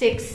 6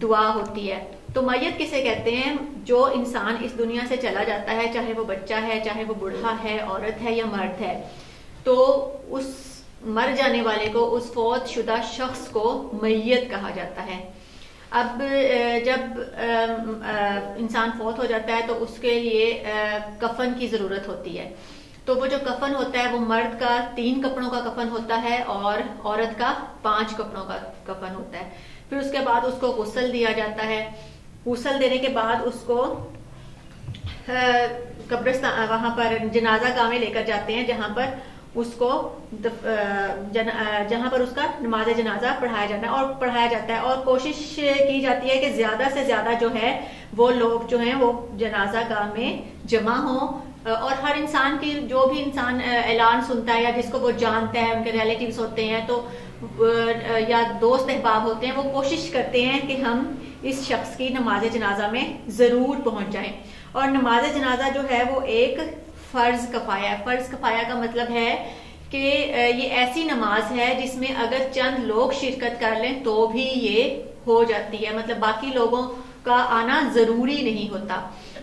دعا ہوتی ہے. تو میت کسے کہتے ہیں؟ جو انسان اس دنیا سے چلا جاتا ہے، چاہے وہ بچہ ہے، چاہے وہ بوڑھا ہے، عورت ہے یا مرد ہے، تو اس مر جانے والے کو، اس فوت شدہ شخص کو میت کہا جاتا ہے. اب جب انسان فوت ہو جاتا ہے تو اس کے لیے کفن کی ضرورت ہوتی ہے. تو وہ جو کفن ہوتا ہے وہ مرد کا 3 کپڑوں کا کفن ہوتا ہے اور عورت کا 5 کپڑوں کا کفن ہوتا ہے. پھر اس کے بعد اس کو غسل دیا جاتا ہے. غسل دینے کے بعد اس کو قبرستان، وہاں پر جنازہ گاہ میں لے کر جاتے ہیں، جہاں پر اس کو جہاں پر اس کا نماز جنازہ پڑھایا جاتا ہے اور کوشش کی جاتی ہے کہ زیادہ سے زیادہ جو ہے وہ لوگ جو ہیں وہ جنازہ گاہ میں جمع ہوں. اور ہر انسان کی، جو بھی انسان اعلان سنتا ہے یا جس کو وہ جانتا ہے، ان کے ریلیٹیوز ہوتے ہیں تو یا دوست احباب ہوتے ہیں، وہ کوشش کرتے ہیں کہ ہم اس شخص کی نماز جنازہ میں ضرور پہنچ جائیں. اور نماز جنازہ جو ہے وہ ایک فرض کفایہ ہے. فرض کفایہ کا مطلب ہے کہ یہ ایسی نماز ہے جس میں اگر چند لوگ شرکت کر لیں تو بھی یہ ہو جاتی ہے. مطلب باقی لوگوں کا آنا ضروری نہیں ہوتا.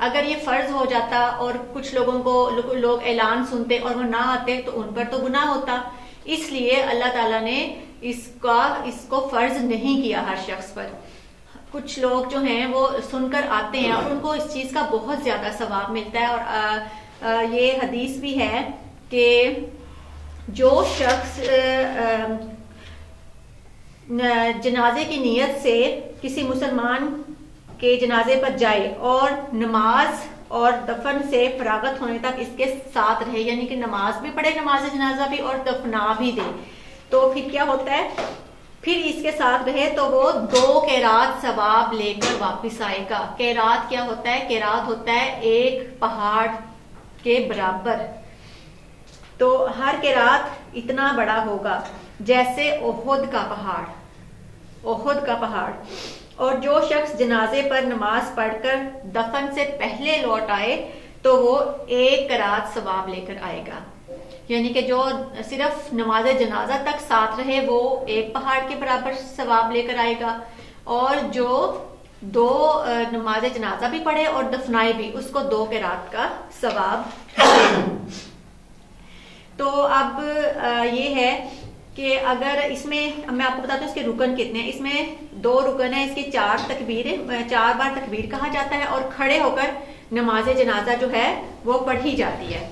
اگر یہ فرض ہو جاتا اور کچھ لوگوں کو لوگ اعلان سنتے اور وہ نہ آتے تو ان پر تو گناہ ہوتا. اس لیے اللہ تعالیٰ نے اس کو فرض نہیں کیا ہر شخص پر. کچھ لوگ جو ہیں وہ سن کر آتے ہیں اور ان کو اس چیز کا بہت زیادہ ثواب ملتا ہے. اور یہ حدیث بھی ہے کہ جو شخص جنازے کی نیت سے کسی مسلمان کے جنازے پر جائے اور نماز اور دفن سے فراغت ہونے تک اس کے ساتھ رہے، یعنی کہ نماز بھی پڑھے، نماز جنازہ بھی، اور دفنا بھی دے، تو پھر کیا ہوتا ہے؟ پھر اس کے ساتھ رہے تو وہ 2 قیرات ثواب لے کر واپس آئے گا. قیرات کیا ہوتا ہے؟ قیرات ہوتا ہے ایک پہاڑ کے برابر. تو ہر قیرات اتنا بڑا ہوگا جیسے احد کا پہاڑ. احد کا پہاڑ. اور جو شخص جنازے پر نماز پڑھ کر دفن سے پہلے لوٹ آئے تو وہ 1 قیرات ثواب لے کر آئے گا. یعنی کہ جو صرف نماز جنازہ تک ساتھ رہے وہ 1 پہاڑ کے برابر ثواب لے کر آئے گا، اور جو 2 نماز جنازہ بھی پڑھے اور دفنائے بھی، اس کو 2 قیرات کا ثواب ملے گا. تو اب یہ ہے کہ اگر اس میں میں آپ کو بتاتا ہوں اس کے رکن کتنے ہیں. اس میں 2 رکن ہیں. اس کی 4 بار تکبیر کہا جاتا ہے اور کھڑے ہو کر نماز جنازہ جو ہے وہ پڑھی جاتی ہے.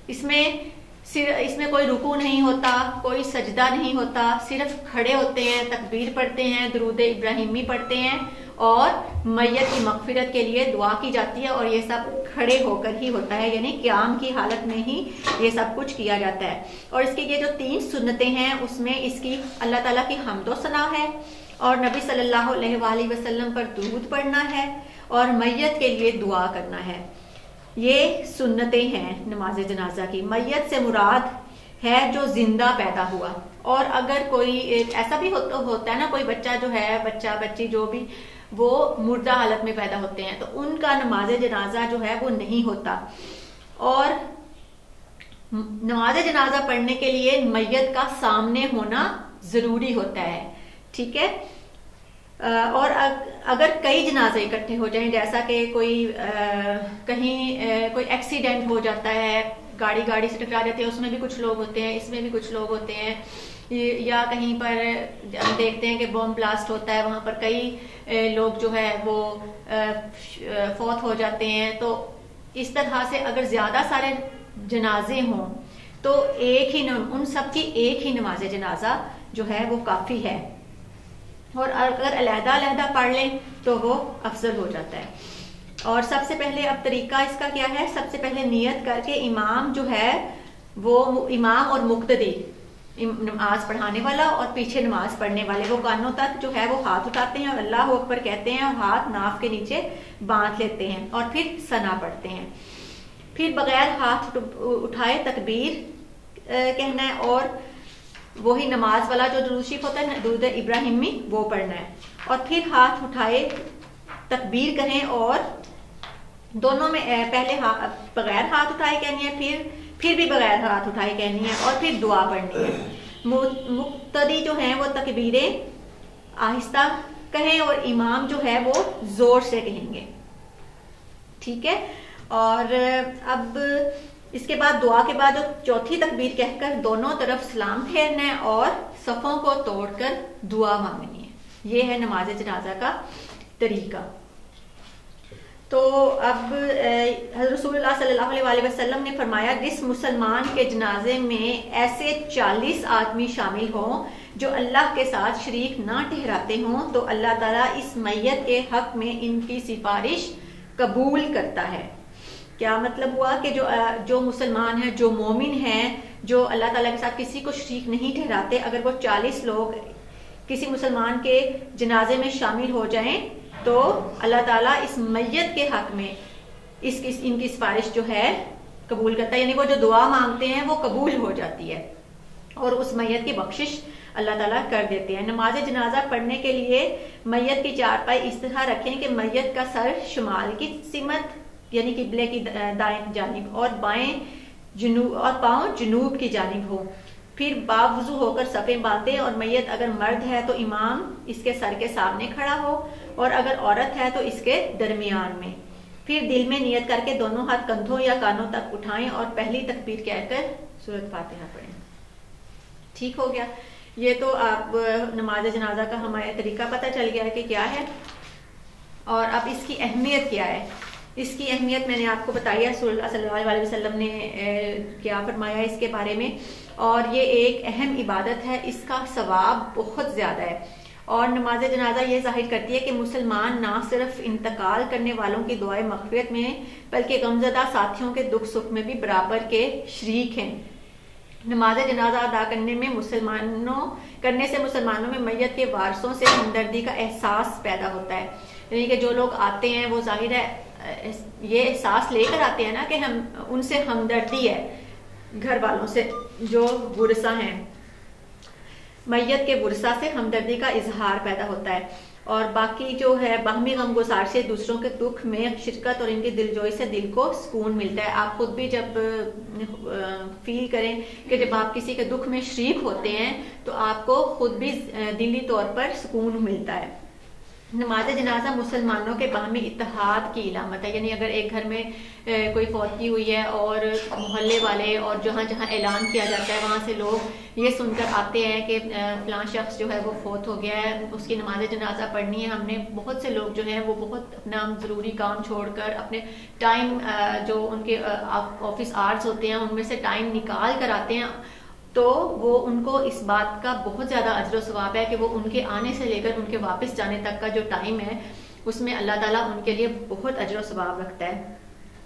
اس میں کوئی رکوع نہیں ہوتا، کوئی سجدہ نہیں ہوتا، صرف کھڑے ہوتے ہیں، تکبیر پڑھتے ہیں، درود ابراہیمی پڑھتے ہیں اور میت کی مغفرت کے لیے دعا کی جاتی ہے. اور یہ سب کھڑے ہو کر ہی ہوتا ہے، یعنی قیام کی حالت میں ہی یہ سب کچھ کیا جاتا ہے. اور اس کی یہ جو 3 سنتیں ہیں اس میں اس کی اللہ تعالیٰ کی حمد و ثنا ہے، اور نبی صلی اللہ علیہ وآلہ وسلم پر درود پڑھنا ہے، اور میت کے لیے دعا کرنا ہے. یہ سنتیں ہیں نماز جنازہ کی. میت سے مراد ہے جو زندہ پیدا ہوا. اور اگر کوئی ایسا بھی ہوتا ہے نا، کوئی بچہ جو ہے، بچہ بچی جو بھی، وہ مردہ حالت میں پیدا ہوتے ہیں تو ان کا نماز جنازہ جو ہے وہ نہیں ہوتا. اور نماز جنازہ پڑھنے کے لیے میت کا سامنے ہونا ضروری ہوتا ہے. ٹھیک ہے. اور اگر کئی جنازے اکٹھے ہو جائیں، جیسا کہ کہیں کوئی ایکسیڈنٹ ہو جاتا ہے، گاڑی سے ٹکرا جاتی ہے، اس میں بھی کچھ لوگ ہوتے ہیں، اس میں بھی کچھ لوگ ہوتے ہیں، یا کہیں پر ہم دیکھتے ہیں کہ بم بلاسٹ ہوتا ہے، وہاں پر کئی لوگ جو ہے وہ فوت ہو جاتے ہیں. تو اس طرح سے اگر زیادہ سارے جنازے ہوں تو ان سب کی ایک ہی نماز جنازہ جو ہے وہ کافی ہے. اور اگر علیحدہ پڑھ لیں تو وہ افضل ہو جاتا ہے. اور سب سے پہلے اب طریقہ اس کا کیا ہے؟ سب سے پہلے نیت کر کے امام جو ہے وہ امام اور مقتدی، نماز پڑھانے والا اور پیچھے نماز پڑھنے والے، وہ کانوں تک جو ہے وہ ہاتھ اٹھاتے ہیں اور اللہ اکبر کہتے ہیں اور ہاتھ ناف کے نیچے باندھ لیتے ہیں اور پھر ثنا پڑھتے ہیں. پھر بغیر ہاتھ اٹھائے تکبیر کہنا ہے اور وہی نماز والا جو درود شریف ہوتا ہے درود ابراہیمی وہ پڑھنا ہے. اور پھر ہاتھ اٹھائے تکبیر کہیں، اور دونوں میں پہلے بغیر ہاتھ اٹھائے کہنی ہے، پھر بھی بغیر ہاتھ اٹھائے کہنی ہے، اور پھر دعا پڑھنی ہے. مقتدی جو ہیں وہ تکبیریں آہستہ کہیں اور امام جو ہے وہ زور سے کہیں گے. ٹھیک ہے. اور اب اس کے بعد دعا کے بعد جو چوتھی تکبیر کہہ کر دونوں طرف سلام پھیرنا ہے اور صفوں کو توڑ کر دعا مانگنی ہے. یہ ہے نماز جنازہ کا طریقہ. تو اب حضرت رسول اللہ صلی اللہ علیہ وسلم نے فرمایا جس مسلمان کے جنازے میں ایسے 40 آدمی شامل ہوں جو اللہ کے ساتھ شریک نہ ٹھہراتے ہوں تو اللہ تعالیٰ اس میت کے حق میں ان کی سفارش قبول کرتا ہے. کیا مطلب ہوا کہ جو مسلمان ہیں، جو مومن ہیں، جو اللہ تعالیٰ کے ساتھ کسی کو شریک نہیں ٹھہراتے، اگر وہ 40 لوگ کسی مسلمان کے جنازے میں شامل ہو جائیں تو اللہ تعالیٰ اس میت کے حق میں ان کی سفارش جو ہے قبول کرتا ہے. یعنی وہ جو دعا مانگتے ہیں وہ قبول ہو جاتی ہے اور اس میت کی بخشش اللہ تعالیٰ کر دیتے ہیں. نماز جنازہ پڑھنے کے لیے میت کی چارپائی اس طرح رکھیں کہ میت کا سر شمال کی سمت یعنی قبلے کی دائیں جانب اور بائیں جنوب اور پاؤں جنوب کی جانب ہو. پھر باوضو ہو کر صفیں باندھیں اور میت اگر مرد ہے تو امام اس کے سر کے سامنے کھڑا ہو اور اگر عورت ہے تو اس کے درمیان میں. پھر دل میں نیت کر کے دونوں ہاتھ کندھوں یا کانوں تک اٹھائیں اور پہلی تکبیر کہہ کر سورۃ فاتحہ پڑھیں. ٹھیک ہو گیا. یہ تو آپ نماز جنازہ کا ہمارا طریقہ پتہ چل گیا ہے کہ کیا ہے. اور اب اس کی اہمیت کیا ہے. اس کی اہمیت میں نے آپ کو بتائی ہے. رسول اللہ صلی اللہ علیہ وسلم نے کیا فرمایا اس کے بارے میں. اور یہ ایک اہم عبادت ہے. اس کا ثواب بہت زیادہ ہے. اور نماز جنازہ یہ ظاہر کرتی ہے کہ مسلمان نہ صرف انتقال کرنے والوں کی دعائیں مغفرت میں بلکہ غمزدہ ساتھیوں کے دکھ سکھ میں بھی برابر کے شریک ہیں. نماز جنازہ ادا کرنے سے مسلمانوں میں میت کے وارثوں سے ہمدردی کا احساس پیدا ہوتا ہے. یعنی کہ جو لوگ آتے ہیں وہ ظاہر ہے یہ احساس لے کر آتے ہیں نا کہ ان سے ہمدردی ہے. گھر والوں سے جو ورثہ ہیں، میت کے ورثہ سے ہمدردی کا اظہار پیدا ہوتا ہے. اور باقی جو ہے باہمی غم گسار سے دوسروں کے دکھ میں شرکت اور ان کی دلجوئی سے دل کو سکون ملتا ہے. آپ خود بھی جب فیل کریں کہ جب آپ کسی کے دکھ میں شریک ہوتے ہیں تو آپ کو خود بھی دلی طور پر سکون ملتا ہے. نماز جنازہ مسلمانوں کے باہمی اتحاد کی علامت ہے. یعنی اگر ایک گھر میں کوئی فوت کی ہوئی ہے اور محلے والے اور جہاں جہاں اعلان کیا جاتا ہے وہاں سے لوگ یہ سن کر آتے ہیں کہ فلاں شخص جو ہے وہ فوت ہو گیا ہے، اس کی نماز جنازہ پڑھنی ہے. ہم نے بہت سے لوگ جو ہیں وہ بہت اپنا ضروری کام چھوڑ کر اپنے ٹائم جو ان کے آفس آورز ہوتے ہیں ان میں سے ٹائم نکال کر آتے ہیں. تو وہ ان کو اس بات کا بہت زیادہ اجر و ثواب ہے کہ وہ ان کے آنے سے لے کر ان کے واپس جانے تک کا جو ٹائم ہے اس میں اللہ تعالیٰ ان کے لیے بہت اجر و ثواب رکھتا ہے.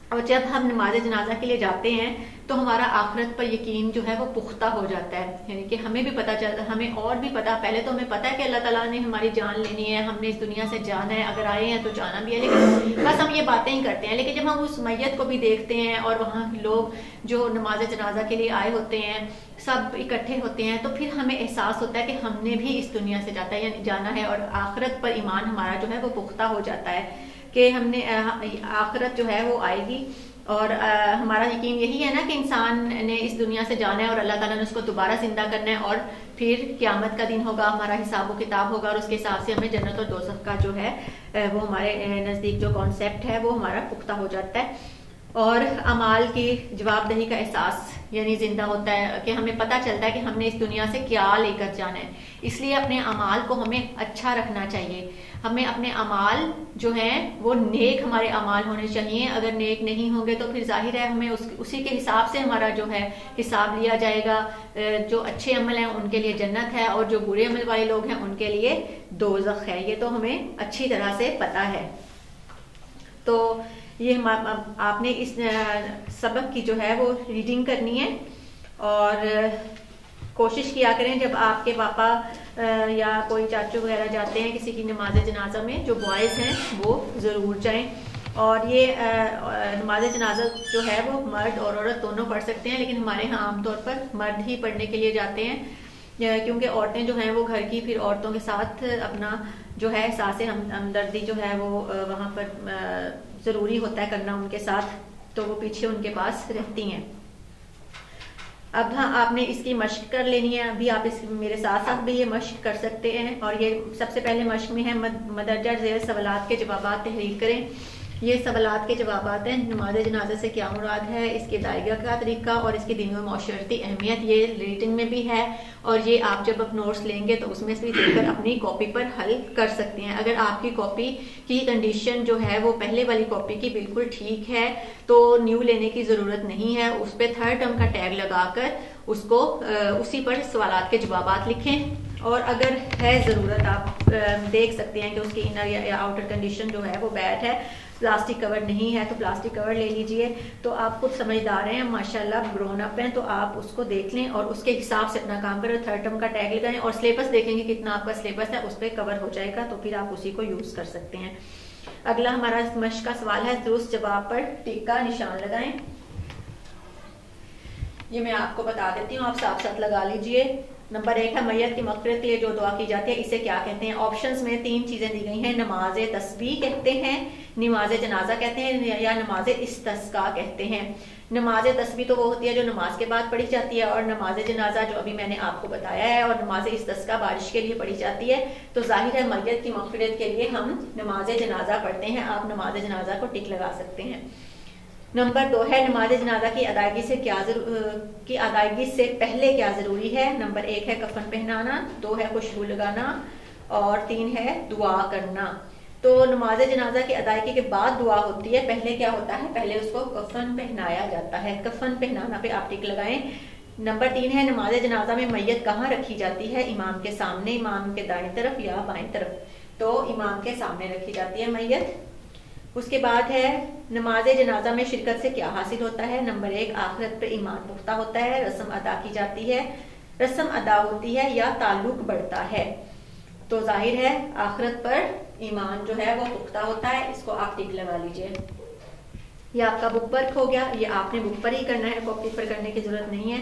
اور جب ہم نماز جنازہ کے لیے جاتے ہیں تو ہمارا آخرت پر یقین جو ہے وہ پختہ ہو جاتا ہے. یعنی کہ ہمیں بھی پتہ چلتا، ہمیں اور بھی پتہ، پہلے تو ہمیں پتہ ہے کہ اللہ تعالیٰ نے ہماری جان لینی ہے، ہم نے اس دنیا سے جانا ہے، اگر آئے ہیں تو جانا بھی ہے، لیکن بس ہم یہ باتیں ہی کرتے ہیں. لیکن جب ہم اس میت کو بھی دیکھتے ہیں اور وہاں لوگ جو نماز جنازہ کے لیے آئے ہوتے ہیں سب اکٹھے ہوتے ہیں تو پھر ہمیں احساس ہوتا ہے کہ ہم نے بھی اس دنیا سے جانا ہے اور آخرت پر ایمان ہمارا جو ہے وہ پختہ ہو جاتا ہے کہ ہم نے آخرت جو ہے وہ آئے گی. اور ہمارا یقین یہی ہے نا کہ انسان نے اس دنیا سے جانا ہے اور اللہ تعالیٰ نے اس کو دوبارہ زندہ کرنا ہے اور پھر قیامت کا دن ہوگا، ہمارا حساب و کتاب ہوگا اور اس کے حساب سے ہمیں جنت اور دوزخ کا جو ہے وہ ہمارے نزدیک جو کانسیپٹ ہے وہ ہمارا پختہ ہو جاتا ہے. اور اعمال کی جواب دہی کا احساس یعنی زندہ ہوتا ہے کہ ہمیں پتہ چلتا ہے کہ ہم نے اس دنیا سے کیا لے کر جانا ہے. اس لیے اپنے اعمال کو ہمیں اچھا رکھنا چاہیے. ہمیں اپنے اعمال جو ہیں وہ نیک ہمارے اعمال ہونے چاہیے. اگر نیک نہیں ہوں گے تو پھر ظاہر ہے ہمیں اسی کے حساب سے ہمارا جو ہے حساب لیا جائے گا. جو اچھے عمل ہیں ان کے لیے جنت ہے اور جو برے عمل والے لوگ ہیں ان کے لیے دوزخ ہے. یہ تو ہمیں اچھی طرح سے پتہ ہے. تو یہ آپ نے اس سبق کی جو ہے وہ ریڈنگ کرنی ہے اور کوشش کیا کریں جب آپ کے پاپا یا کوئی چاچو وغیرہ جاتے ہیں کسی کی نماز جنازہ میں، جو بوائز ہیں وہ ضرور جائیں. اور یہ نماز جنازہ جو ہے وہ مرد اور عورت دونوں پڑھ سکتے ہیں، لیکن ہمارے ہاں عام طور پر مرد ہی پڑھنے کے لیے جاتے ہیں کیونکہ عورتیں جو ہیں وہ گھر کی پھر عورتوں کے ساتھ اپنا جو ہے احساس ہمدردی جو ہے وہ وہاں پر ضروری ہوتا ہے کرنا ان کے ساتھ، تو وہ پیچھے ان کے پاس رہتی ہیں. اب ہاں آپ نے اس کی مشق کر لینی ہے. ابھی آپ میرے ساتھ ساتھ بھی یہ مشق کر سکتے ہیں. اور یہ سب سے پہلے مشق میں ہے مدرجہ ذیل سوالات کے جوابات تحریر کریں. یہ سوالات کے جوابات ہیں. نماز جنازہ سے کیا مراد ہے, اس کی ادائیگی کا طریقہ اور اس کی دینی و معاشرتی اہمیت, یہ ریٹنگ میں بھی ہے. اور یہ آپ جب نوٹس لیں گے تو اس میں سے بھی دیکھ کر اپنی کاپی پر حل کر سکتے ہیں. اگر آپ کی کاپی کی کنڈیشن جو ہے وہ پہلے والی کاپی کی بالکل ٹھیک ہے تو نیو لینے کی ضرورت نہیں ہے. اس پہ تھرڈ ٹرم کا ٹیگ لگا کر اس کو اسی پر سوالات کے جوابات لکھیں. اور اگر ہے ضرورت آپ دیکھ سکتے ہیں کہ اس کی انر یا آؤٹر کنڈیشن جو ہے وہ بیڈ ہے, پلاسٹک کور نہیں ہے, تو پلاسٹک کور لے لیجئے. تو آپ خود سمجھدار ہیں ماشاءاللہ, گرون اپ ہیں, تو آپ اس کو دیکھ لیں اور اس کے حساب سے اپنا کام کریں. تھرڈ ٹرم کا ٹیگ لگائیں اور سلیبس دیکھیں گے کتنا آپ کا سلیبس ہے, اس پہ کور ہو جائے گا, تو پھر آپ اسی کو یوز کر سکتے ہیں. اگلا ہمارا مشق کا سوال ہے درست جواب پر ٹک کا نشان لگائیں. یہ میں آپ کو بتا دیتی ہوں, آپ ساتھ ساتھ لگا لیجئے. نمبر 1 ہے میت کی مغفرت کے لیے جو دعا کی جاتی ہے اسے کیا کہتے ہیں. آپشنز میں 3 چیزیں دی گئی ہیں. نماز تسبیح کہتے ہیں, نماز جنازہ کہتے ہیں, یا نماز استسقاء کہتے ہیں. نماز تسبیح تو وہ ہوتی ہے جو نماز کے بعد پڑھی جاتی ہے, اور نماز جنازہ جو ابھی میں نے آپ کو بتایا ہے, اور نماز استسقاء بارش کے لیے پڑھی جاتی ہے. تو ظاہر ہے میت کی مغفرت کے لیے ہم نماز جنازہ پڑھتے ہیں. آپ نماز جنازہ کو ٹک لگا سکتے ہیں. نمبر 2 ہے نماز جنازہ کی ادائیگی سے پہلے کیا ضروری ہے. نمبر 1 ہے کفن پہنانا, 2 ہے خوشبو لگانا, اور 3 ہے دعا کرنا. تو نماز جنازہ کی ادائیگی کے بعد دعا ہوتی ہے, پہلے کیا ہوتا ہے, پہلے اس کو کفن پہنایا جاتا ہے. کفن پہنانا پہ آپ ٹک لگائیں. نمبر 3 ہے نماز جنازہ میں میت کہاں رکھی جاتی ہے. امام کے سامنے, امام کے دائیں طرف یا بائیں طرف. تو امام کے سامنے رکھی جاتی ہے میت. اس کے بعد ہے نماز جنازہ میں شرکت سے کیا حاصل ہوتا ہے. نمبر 1 آخرت پر ایمان پختہ ہوتا ہے, رسم ادا کی جاتی ہے, رسم ادا ہوتی ہے یا تعلق بڑھتا ہے. تو ظاہر ہے آخرت پر ایمان جو ہے وہ پختہ ہوتا ہے. اس کو آپ ٹک لگا لیجئے. یہ آپ کا بک ورک ہو گیا, یہ آپ نے بک پر ہی کرنا ہے, کاپی پر کرنے کی ضرورت نہیں ہے.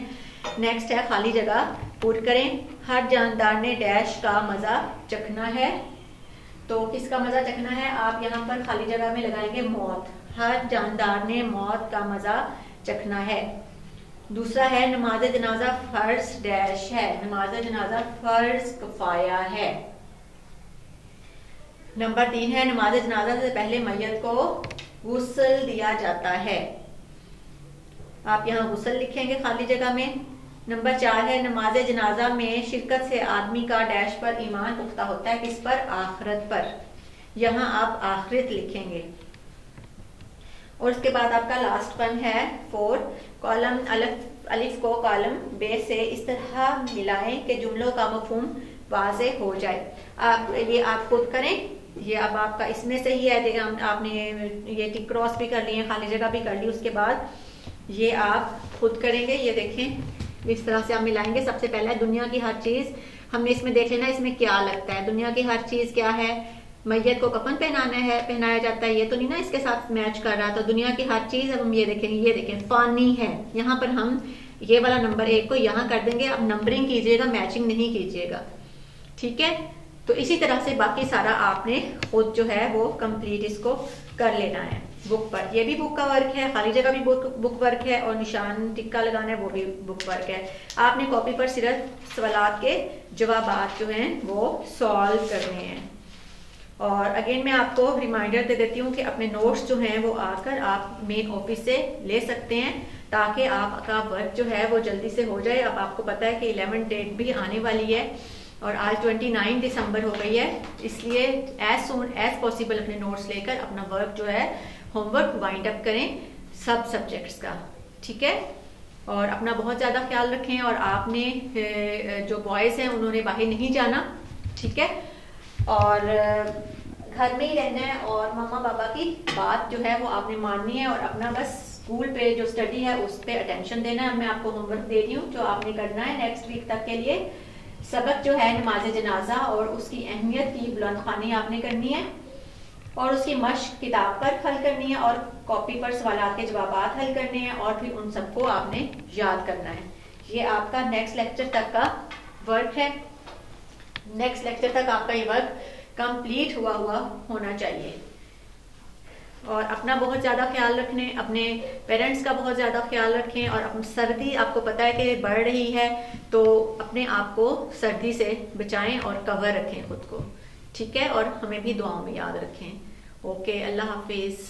نیکسٹ ہے خالی جگہ پور کریں. ہر جاندار نے ڈیش کا مزہ چکھنا ہے. تو کس کا مزہ چکھنا ہے, آپ یہاں پر خالی جگہ میں لگائیں گے موت. ہر جاندار نے موت کا مزہ چکھنا ہے. دوسرا ہے نماز جنازہ فرض ڈیش ہے. نماز جنازہ فرض کفایہ ہے. نمبر 3 ہے نماز جنازہ سے پہلے میت کو غسل دیا جاتا ہے. آپ یہاں غسل لکھیں گے خالی جگہ میں. نمبر 4 ہے نماز جنازہ میں شرکت سے آدمی کا ڈیش پر ایمان پختہ ہوتا ہے. کس پر, آخرت پر. یہاں آپ آخرت لکھیں گے. اور اس کے بعد آپ کا لاسٹ ون ہے 4 کالم الف کو کالم بے سے اس طرح ملائیں کہ جملوں کا مفہوم واضح ہو جائے. یہ آپ خود کریں. یہ اب آپ کا اس میں سے ہی ہے, آپ نے یہ ٹک کراس بھی کر لی ہے, خالی جگہ بھی کر لی. اس کے بعد یہ آپ خود کریں گے. یہ دیکھیں اس طرح سے آپ ملائیں گے. سب سے پہلا دنیا کی ہر چیز, ہم نے اس میں دیکھ لینا اس میں کیا لگتا ہے. دنیا کی ہر چیز کیا ہے, میت کو کفن پہنایا جاتا ہے. یہ تو نہیں نا اس کے ساتھ میچ کر رہا. تو دنیا کی ہر چیز, اب ہم یہ دیکھیں گے, یہ دیکھیں فانی ہے. یہاں پر ہم یہ والا نمبر 1 کو یہاں کر دیں گے. اب نمبرنگ کیجئے گا, میچنگ نہیں کیجئے گا, ٹھیک ہے. تو اسی طرح سے باقی سارا آپ نے خود جو ہے وہ کمپلیٹ اس کو کر لینا ہے بک پر. یہ بھی بک کا ورک ہے, خالی جگہ بھی بک ورک ہے, اور نشان ٹکا لگانا ہے وہ بھی بک ورک ہے. آپ نے کاپی پر صرف سوالات کے جوابات جو ہیں وہ سالو کرنے ہیں. اور اگین میں آپ کو ریمائنڈر دے دیتی ہوں کہ اپنے نوٹس جو ہیں وہ آ کر آپ مین آفس سے لے سکتے ہیں, تاکہ آپ کا ورک جو ہے وہ جلدی سے ہو جائے. اب آپ کو پتا ہے کہ 11 ڈیٹ بھی آنے والی ہے, اور آج 29 دسمبر ہو گئی ہے. اس لیے ایز سون ایز پاسبل اپنے نوٹس لے کر اپنا ورک جو ہے ہوم ورک وائنڈ اپ کریں سب سبجیکٹس کا, ٹھیک ہے. اور اپنا بہت زیادہ خیال رکھیں. اور آپ نے جو بوائز ہیں انہوں نے باہر نہیں جانا, ٹھیک ہے, اور گھر میں ہی رہنا ہے, اور مما پاپا کی بات جو ہے وہ آپ نے ماننی ہے, اور اپنا بس اسکول پہ جو اسٹڈی ہے اس پہ اٹینشن دینا ہے. اب میں آپ کو ہوم ورک دے رہی ہوں جو آپ نے کرنا ہے نیکسٹ ویک تک کے لیے. سبق جو ہے نماز جنازہ اور اس کی اہمیت کی بلند خوانی آپ نے کرنی ہے, اور اس کی مشق کتاب پر حل کرنی ہے, اور کاپی پر سوالات کے جوابات حل کرنے ہیں, اور پھر ان سب کو آپ نے یاد کرنا ہے. یہ آپ کا نیکسٹ لیکچر تک کا ورک ہے. نیکسٹ لیکچر تک آپ کا یہ ورک کمپلیٹ ہوا ہونا چاہیے. اور اپنا بہت زیادہ خیال رکھیں، اپنے پیرنٹس کا بہت زیادہ خیال رکھیں، اور سردی آپ کو پتہ ہے کہ بڑھ رہی ہے، تو اپنے آپ کو سردی سے بچائیں اور کور رکھیں خود کو، ٹھیک ہے، اور ہمیں بھی دعاؤں میں یاد رکھیں۔ اوکے، اللہ حافظ۔